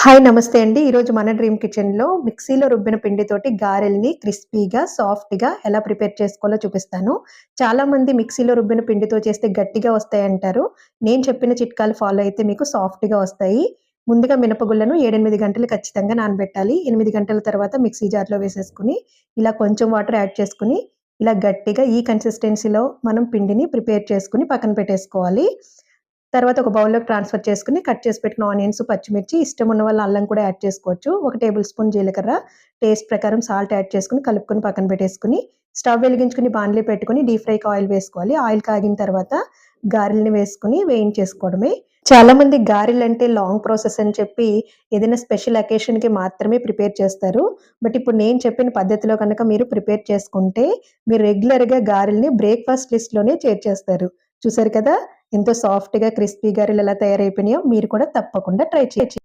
Hi నమస్తే అండి. ఈరోజు మన డ్రీమ్ కిచెన్‌లో మిక్సీలో రుబ్బిన పిండితోటి గారెల్ని క్రిస్పీగా, సాఫ్ట్‌గా ఎలా ప్రిపేర్ చేసుకోవాలో చూపిస్తాను. చాలామంది మిక్సీలో రుబ్బిన పిండితో చేస్తే గట్టిగా వస్తాయంటారు. నేను చెప్పిన చిట్కాలు ఫాలో అయితే మీకు సాఫ్ట్‌గా వస్తాయి. ముందుగా మినపగుళ్ళను 7, 8 గంటలు ఖచ్చితంగా నానబెట్టాలి. 8 గంటల తర్వాత మిక్సీ జార్‌లో వేసేసుకొని, ఇలా కొంచెం వాటర్ యాడ్ చేసుకొని, ఇలా గట్టిగా ఈ కన్సిస్టెన్సీలో మనం పిండిని ప్రిపేర్ చేసుకొని పక్కన పెట్టేసుకోవాలి. తర్వాత ఒక బౌల్‌లోకి ట్రాన్స్‌ఫర్ చేసుకొని, కట్ చేసి పెట్టిన ఆనియన్స్, పచ్చిమిర్చి, ఇష్టం ఉన్న వాళ్ళు అల్లం కూడా యాడ్ చేసుకోవచ్చు. ఒక టేబుల్ స్పూన్ జీలకర్ర, టేస్ట్ ప్రకారం సాల్ట్ యాడ్ చేసుకొని, కలుపుకొని పక్కన పెట్టేసుకొని, స్టవ్ వెలిగించుకొని బాండ్లీ పెట్టుకొని డీప్ ఫ్రైకి ఆయిల్ వేసుకోవాలి. ఆయిల్ కాగిన తర్వాత గారెల్ని వేసుకొని వేయించేసుకోవడమే. చాలామంది గారెలంటే లాంగ్ ప్రాసెస్ అని చెప్పి ఏదైనా స్పెషల్ అకేషన్‌కి మాత్రమే ప్రిపేర్ చేస్తారు. బట్ ఇప్పుడు నేను చెప్పిన పద్ధతిలో గనక మీరు ప్రిపేర్ చేసుకుంటే, మీరు రెగ్యులర్‌గా గారెల్ని బ్రేక్‌ఫాస్ట్ లిస్ట్‌లోనే చేర్చేస్తారు. చూసారు కదా! ఎంతో సాఫ్ట్‌గా క్రిస్పీ గారెలు ఎలా తయారైపోయినాయో మీరు కూడా తప్పకుండా ట్రై చేయండి.